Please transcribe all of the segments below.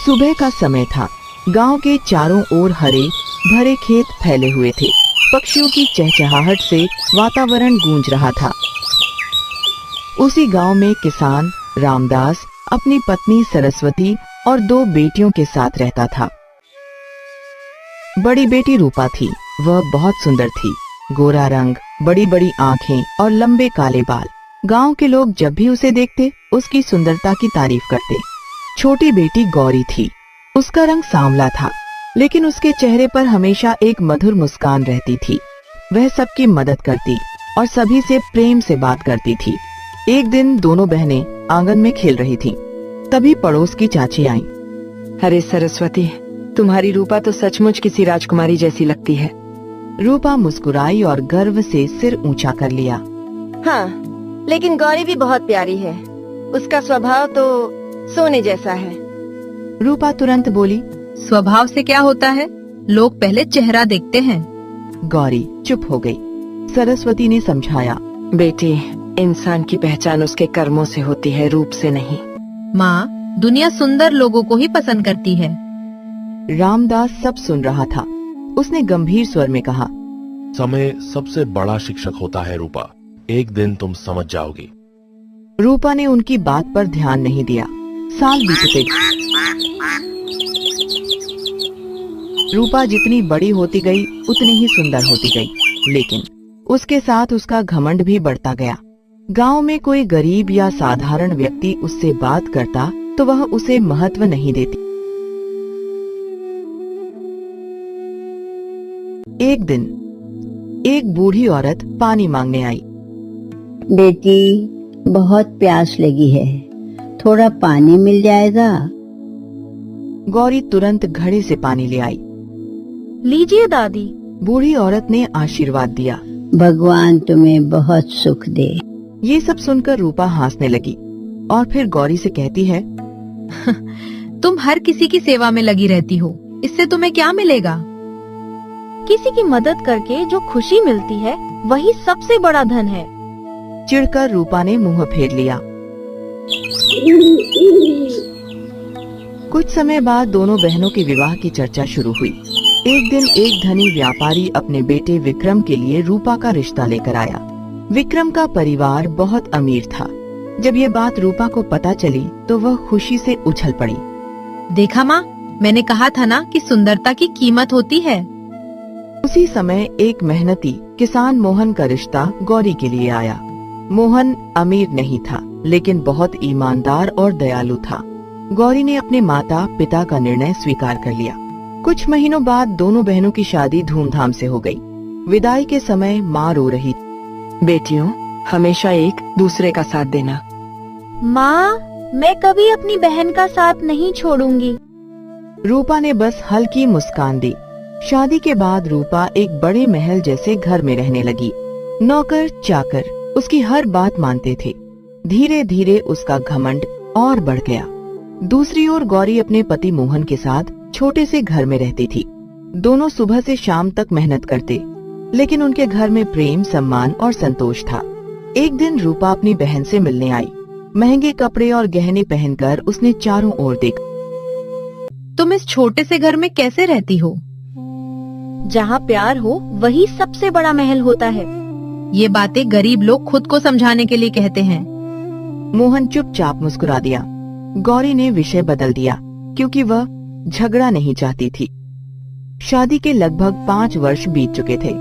सुबह का समय था। गांव के चारों ओर हरे भरे खेत फैले हुए थे। पक्षियों की चहचहाहट से वातावरण गूंज रहा था। उसी गांव में किसान रामदास अपनी पत्नी सरस्वती और 2 बेटियों के साथ रहता था। बड़ी बेटी रूपा थी। वह बहुत सुंदर थी। गोरा रंग, बड़ी बड़ी आंखें और लंबे काले बाल। गांव के लोग जब भी उसे देखते उसकी सुंदरता की तारीफ करते। छोटी बेटी गौरी थी। उसका रंग सांवला था, लेकिन उसके चेहरे पर हमेशा एक मधुर मुस्कान रहती थी। वह सबकी मदद करती और सभी से प्रेम से बात करती थी। एक दिन दोनों बहनें आंगन में खेल रही थीं। तभी पड़ोस की चाची आईं। अरे सरस्वती, तुम्हारी रूपा तो सचमुच किसी राजकुमारी जैसी लगती है। रूपा मुस्कुराई और गर्व से सिर ऊंचा कर लिया। हाँ, लेकिन गौरी भी बहुत प्यारी है। उसका स्वभाव तो सोने जैसा है। रूपा तुरंत बोली, स्वभाव से क्या होता है, लोग पहले चेहरा देखते हैं। गौरी चुप हो गई। सरस्वती ने समझाया, बेटी, इंसान की पहचान उसके कर्मों से होती है, रूप से नहीं। माँ, दुनिया सुंदर लोगों को ही पसंद करती है। रामदास सब सुन रहा था। उसने गंभीर स्वर में कहा, समय सबसे बड़ा शिक्षक होता है रूपा, एक दिन तुम समझ जाओगी। रूपा ने उनकी बात पर ध्यान नहीं दिया। साल बीतते गए। रूपा जितनी बड़ी होती गई उतनी ही सुंदर होती गई, लेकिन उसके साथ उसका घमंड भी बढ़ता गया। गांव में कोई गरीब या साधारण व्यक्ति उससे बात करता तो वह उसे महत्व नहीं देती। एक दिन एक बूढ़ी औरत पानी मांगने आई। बेटी, बहुत प्यास लगी है, थोड़ा पानी मिल जाएगा? गौरी तुरंत घड़े से पानी ले आई। लीजिए दादी। बूढ़ी औरत ने आशीर्वाद दिया। भगवान तुम्हें बहुत सुख दे। ये सब सुनकर रूपा हंसने लगी और फिर गौरी से कहती है, तुम हर किसी की सेवा में लगी रहती हो, इससे तुम्हें क्या मिलेगा? किसी की मदद करके जो खुशी मिलती है वही सबसे बड़ा धन है। चिढ़कर रूपा ने मुंह फेर लिया। कुछ समय बाद दोनों बहनों के विवाह की चर्चा शुरू हुई। एक दिन एक धनी व्यापारी अपने बेटे विक्रम के लिए रूपा का रिश्ता लेकर आया। विक्रम का परिवार बहुत अमीर था। जब ये बात रूपा को पता चली तो वह खुशी से उछल पड़ी। देखा माँ, मैंने कहा था ना कि सुंदरता की कीमत होती है। उसी समय एक मेहनती किसान मोहन का रिश्ता गौरी के लिए आया। मोहन अमीर नहीं था, लेकिन बहुत ईमानदार और दयालु था। गौरी ने अपने माता पिता का निर्णय स्वीकार कर लिया। कुछ महीनों बाद दोनों बहनों की शादी धूमधाम से हो गई। विदाई के समय माँ रो रही थी। बेटियों, हमेशा एक दूसरे का साथ देना। माँ, मैं कभी अपनी बहन का साथ नहीं छोड़ूंगी। रूपा ने बस हल्की मुस्कान दी। शादी के बाद रूपा एक बड़े महल जैसे घर में रहने लगी। नौकर चाकर उसकी हर बात मानते थे। धीरे धीरे उसका घमंड और बढ़ गया। दूसरी ओर गौरी अपने पति मोहन के साथ छोटे से घर में रहती थी। दोनों सुबह से शाम तक मेहनत करते, लेकिन उनके घर में प्रेम, सम्मान और संतोष था। एक दिन रूपा अपनी बहन से मिलने आई। महंगे कपड़े और गहने पहनकर उसने चारों ओर देखा। तुम इस छोटे से घर में कैसे रहती हो? जहाँ प्यार हो वही सबसे बड़ा महल होता है। ये बातें गरीब लोग खुद को समझाने के लिए कहते हैं। मोहन चुपचाप मुस्कुरा दिया। गौरी ने विषय बदल दिया, क्योंकि वह झगड़ा नहीं चाहती थी। शादी के लगभग 5 वर्ष बीत चुके थे।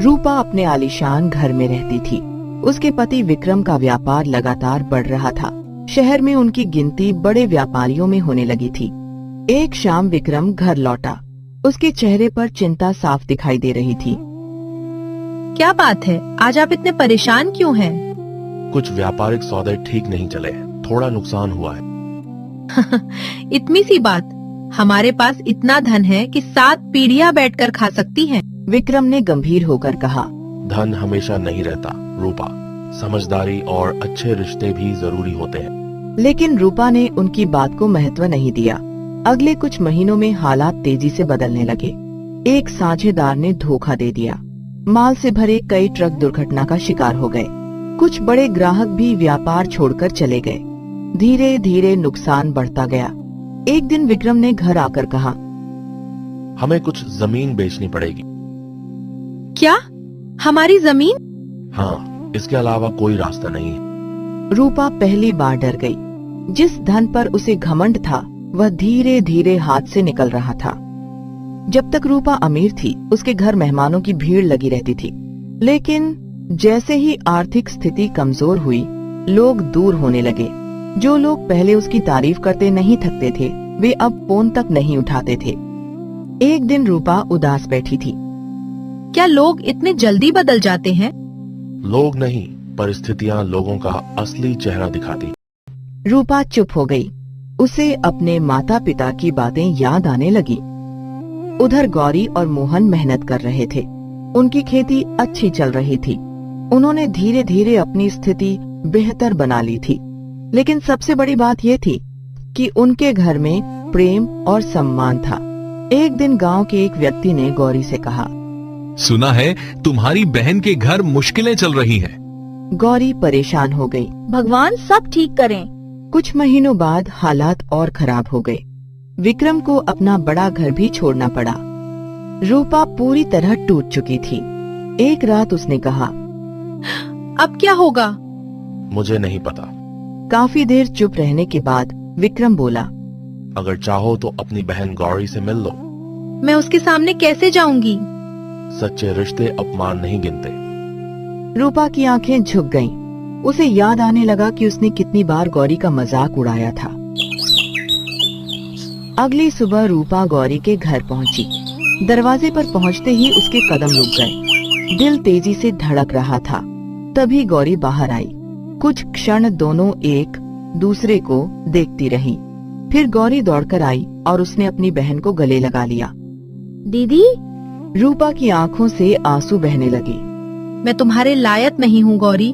रूपा अपने आलीशान घर में रहती थी। उसके पति विक्रम का व्यापार लगातार बढ़ रहा था। शहर में उनकी गिनती बड़े व्यापारियों में होने लगी थी। एक शाम विक्रम घर लौटा। उसके चेहरे पर चिंता साफ दिखाई दे रही थी। क्या बात है, आज आप इतने परेशान क्यों हैं? कुछ व्यापारिक सौदे ठीक नहीं चले, थोड़ा नुकसान हुआ है। इतनी सी बात, हमारे पास इतना धन है कि 7 पीढ़ियां बैठकर खा सकती हैं। विक्रम ने गंभीर होकर कहा। धन हमेशा नहीं रहता रूपा, समझदारी और अच्छे रिश्ते भी जरूरी होते हैं। लेकिन रूपा ने उनकी बात को महत्व नहीं दिया। अगले कुछ महीनों में हालात तेजी से बदलने लगे। एक साझेदार ने धोखा दे दिया। माल से भरे कई ट्रक दुर्घटना का शिकार हो गए। कुछ बड़े ग्राहक भी व्यापार छोड़कर चले गए। धीरे धीरे नुकसान बढ़ता गया। एक दिन विक्रम ने घर आकर कहा, हमें कुछ जमीन बेचनी पड़ेगी। क्या? हमारी जमीन? हाँ, इसके अलावा कोई रास्ता नहीं है। रूपा पहली बार डर गई। जिस धन पर उसे घमंड था वह धीरे धीरे हाथ से निकल रहा था। जब तक रूपा अमीर थी उसके घर मेहमानों की भीड़ लगी रहती थी, लेकिन जैसे ही आर्थिक स्थिति कमजोर हुई लोग दूर होने लगे। जो लोग पहले उसकी तारीफ करते नहीं थकते थे वे अब फोन तक नहीं उठाते थे। एक दिन रूपा उदास बैठी थी। क्या लोग इतने जल्दी बदल जाते हैं? लोग नहीं, परिस्थितियां लोगों का असली चेहरा दिखाती। रूपा चुप हो गई। उसे अपने माता पिता की बातें याद आने लगी। उधर गौरी और मोहन मेहनत कर रहे थे। उनकी खेती अच्छी चल रही थी। उन्होंने धीरे धीरे अपनी स्थिति बेहतर बना ली थी। लेकिन सबसे बड़ी बात ये थी कि उनके घर में प्रेम और सम्मान था। एक दिन गांव के एक व्यक्ति ने गौरी से कहा, सुना है तुम्हारी बहन के घर मुश्किलें चल रही हैं। गौरी परेशान हो गई। भगवान सब ठीक करें। कुछ महीनों बाद हालात और खराब हो गए। विक्रम को अपना बड़ा घर भी छोड़ना पड़ा। रूपा पूरी तरह टूट चुकी थी। एक रात उसने कहा, अब क्या होगा? मुझे नहीं पता। काफी देर चुप रहने के बाद विक्रम बोला, अगर चाहो तो अपनी बहन गौरी से मिल लो। मैं उसके सामने कैसे जाऊंगी? सच्चे रिश्ते अपमान नहीं गिनते। रूपा की आंखें झुक गईं। उसे याद आने लगा कि उसने कितनी बार गौरी का मजाक उड़ाया था। अगली सुबह रूपा गौरी के घर पहुंची। दरवाजे पर पहुंचते ही उसके कदम रुक गए। दिल तेजी से धड़क रहा था। तभी गौरी बाहर आई। कुछ क्षण दोनों एक दूसरे को देखती रही। फिर गौरी दौड़कर आई और उसने अपनी बहन को गले लगा लिया। दीदी, रूपा की आंखों से आंसू बहने लगे। मैं तुम्हारे लायक नहीं हूँ गौरी।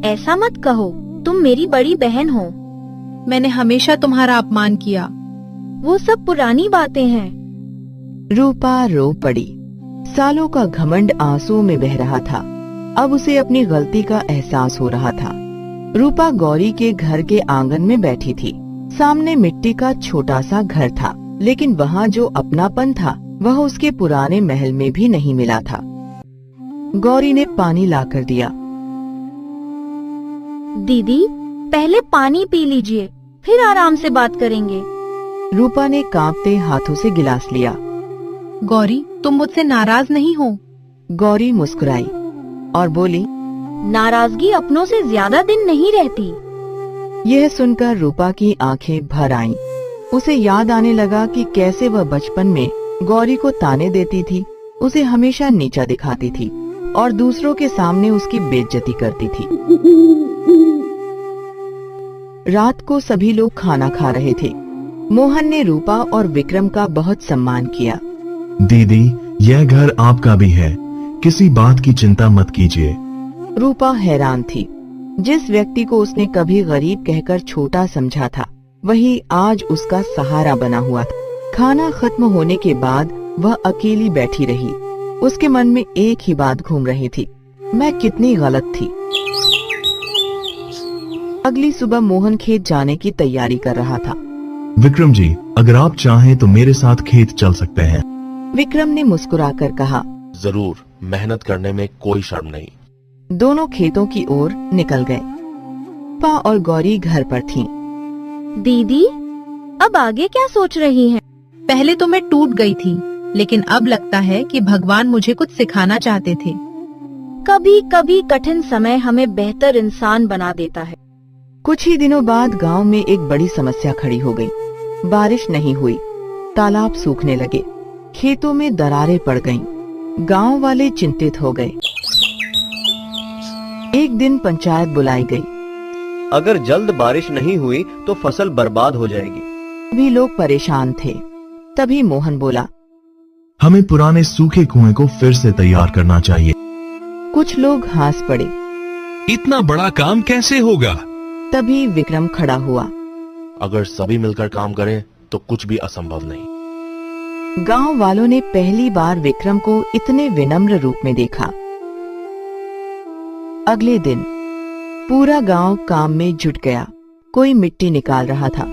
ऐसा मत कहो, तुम मेरी बड़ी बहन हो। मैंने हमेशा तुम्हारा अपमान किया। वो सब पुरानी बातें हैं। रूपा रो पड़ी। सालों का घमंड आंसुओं में बह रहा था। अब उसे अपनी गलती का एहसास हो रहा था। रूपा गौरी के घर के आंगन में बैठी थी। सामने मिट्टी का छोटा सा घर था, लेकिन वहाँ जो अपनापन था वह उसके पुराने महल में भी नहीं मिला था। गौरी ने पानी लाकर दिया। दीदी, पहले पानी पी लीजिए, फिर आराम से बात करेंगे। रूपा ने कांपते हाथों से गिलास लिया। गौरी, तुम मुझसे नाराज नहीं हो? गौरी मुस्कुराई और बोली, नाराजगी अपनों से ज्यादा दिन नहीं रहती। यह सुनकर रूपा की आंखें भर आईं। उसे याद आने लगा कि कैसे वह बचपन में गौरी को ताने देती थी, उसे हमेशा नीचा दिखाती थी और दूसरों के सामने उसकी बेइज्जती करती थी। रात को सभी लोग खाना खा रहे थे। मोहन ने रूपा और विक्रम का बहुत सम्मान किया। दीदी, यह घर आपका भी है, किसी बात की चिंता मत कीजिए। रूपा हैरान थी। जिस व्यक्ति को उसने कभी गरीब कहकर छोटा समझा था वही आज उसका सहारा बना हुआ था। खाना खत्म होने के बाद वह अकेली बैठी रही। उसके मन में एक ही बात घूम रही थी, मैं कितनी गलत थी। अगली सुबह मोहन खेत जाने की तैयारी कर रहा था। विक्रम जी, अगर आप चाहें तो मेरे साथ खेत चल सकते हैं। विक्रम ने मुस्कुराकर कहा, जरूर, मेहनत करने में कोई शर्म नहीं। दोनों खेतों की ओर निकल गए। रूपा और गौरी घर पर थीं। दीदी, अब आगे क्या सोच रही हैं? पहले तो मैं टूट गई थी, लेकिन अब लगता है कि भगवान मुझे कुछ सिखाना चाहते थे। कभी कभी कठिन समय हमें बेहतर इंसान बना देता है। कुछ ही दिनों बाद गांव में एक बड़ी समस्या खड़ी हो गई। बारिश नहीं हुई, तालाब सूखने लगे, खेतों में दरारें पड़ गईं। गांव वाले चिंतित हो गए। एक दिन पंचायत बुलाई गई। अगर जल्द बारिश नहीं हुई तो फसल बर्बाद हो जाएगी। सभी लोग परेशान थे। तभी मोहन बोला, हमें पुराने सूखे कुएं को फिर से तैयार करना चाहिए। कुछ लोग हंस पड़े। इतना बड़ा काम कैसे होगा? तभी विक्रम खड़ा हुआ। अगर सभी मिलकर काम करें तो कुछ भी असंभव नहीं। गांव वालों ने पहली बार विक्रम को इतने विनम्र रूप में देखा। अगले दिन पूरा गांव काम में जुट गया। कोई मिट्टी निकाल रहा था,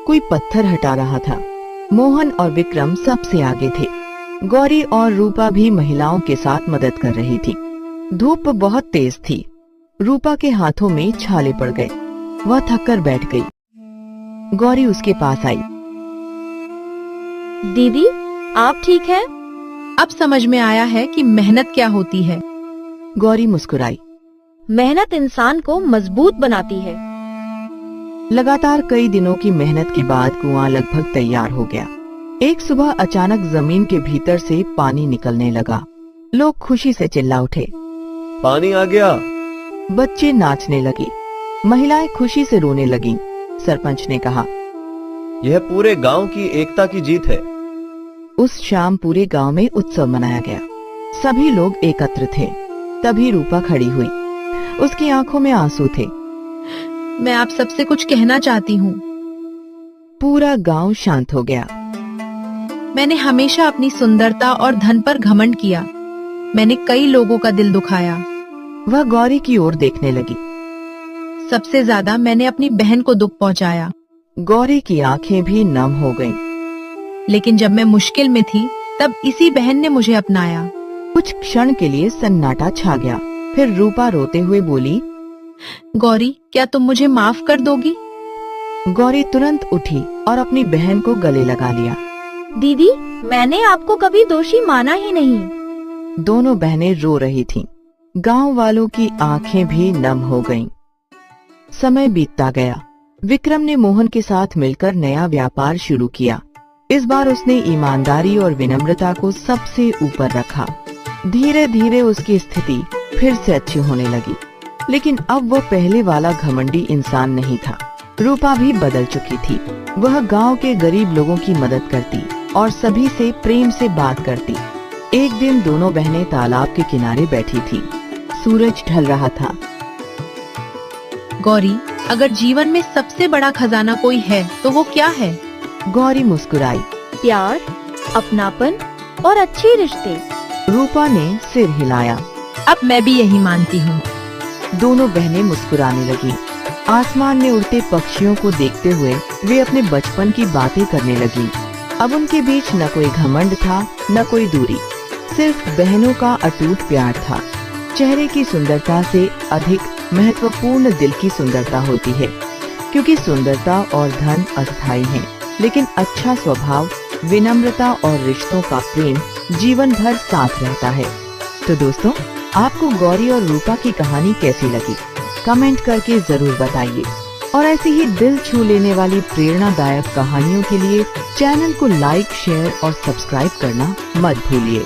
कोई पत्थर हटा रहा था। मोहन और विक्रम सबसे आगे थे। गौरी और रूपा भी महिलाओं के साथ मदद कर रही थी। धूप बहुत तेज थी। रूपा के हाथों में छाले पड़ गए। वह थककर बैठ गई। गौरी उसके पास आई। दीदी, आप ठीक हैं? अब समझ में आया है कि मेहनत क्या होती है। गौरी मुस्कुराई। मेहनत इंसान को मजबूत बनाती है। लगातार कई दिनों की मेहनत के बाद कुआं लगभग तैयार हो गया। एक सुबह अचानक जमीन के भीतर से पानी निकलने लगा। लोग खुशी से चिल्ला उठे। पानी आ गया। बच्चे नाचने लगे। महिलाएं खुशी से रोने लगीं। सरपंच ने कहा, यह पूरे गांव की एकता की जीत है। उस शाम पूरे गांव में उत्सव मनाया गया। सभी लोग एकत्र थे। तभी रूपा खड़ी हुई। उसकी आंखों में आंसू थे। मैं आप सबसे कुछ कहना चाहती हूँ। पूरा गांव शांत हो गया। मैंने हमेशा अपनी सुंदरता और धन पर घमंड किया। मैंने कई लोगों का दिल दुखाया। वह गौरी की ओर देखने लगी। सबसे ज्यादा मैंने अपनी बहन को दुख पहुंचाया। गौरी की आंखें भी नम हो गईं। लेकिन जब मैं मुश्किल में थी, तब इसी बहन ने मुझे अपनाया। कुछ क्षण के लिए सन्नाटा छा गया। फिर रूपा रोते हुए बोली, गौरी, क्या तुम मुझे माफ कर दोगी? गौरी तुरंत उठी और अपनी बहन को गले लगा लिया। दीदी, मैंने आपको कभी दोषी माना ही नहीं। दोनों बहनें रो रही थीं। गांव वालों की आंखें भी नम हो गईं। समय बीतता गया। विक्रम ने मोहन के साथ मिलकर नया व्यापार शुरू किया। इस बार उसने ईमानदारी और विनम्रता को सबसे ऊपर रखा। धीरे धीरे उसकी स्थिति फिर से अच्छी होने लगी। लेकिन अब वो पहले वाला घमंडी इंसान नहीं था। रूपा भी बदल चुकी थी। वह गांव के गरीब लोगों की मदद करती और सभी से प्रेम से बात करती। एक दिन दोनों बहनें तालाब के किनारे बैठी थी। सूरज ढल रहा था। गौरी, अगर जीवन में सबसे बड़ा खजाना कोई है तो वो क्या है? गौरी मुस्कुराई। प्यार, अपनापन और अच्छे रिश्ते। रूपा ने सिर हिलाया। अब मैं भी यही मानती हूँ। दोनों बहनें मुस्कुराने लगी। आसमान में उड़ते पक्षियों को देखते हुए वे अपने बचपन की बातें करने लगी। अब उनके बीच न कोई घमंड था, न कोई दूरी। सिर्फ बहनों का अटूट प्यार था। चेहरे की सुंदरता से अधिक महत्वपूर्ण दिल की सुंदरता होती है, क्योंकि सुंदरता और धन अस्थायी हैं, लेकिन अच्छा स्वभाव, विनम्रता और रिश्तों का प्रेम जीवन भर साथ रहता है। तो दोस्तों, आपको गौरी और रूपा की कहानी कैसी लगी? कमेंट करके जरूर बताइए। और ऐसी ही दिल छू लेने वाली प्रेरणादायक कहानियों के लिए चैनल को लाइक, शेयर और सब्सक्राइब करना मत भूलिए।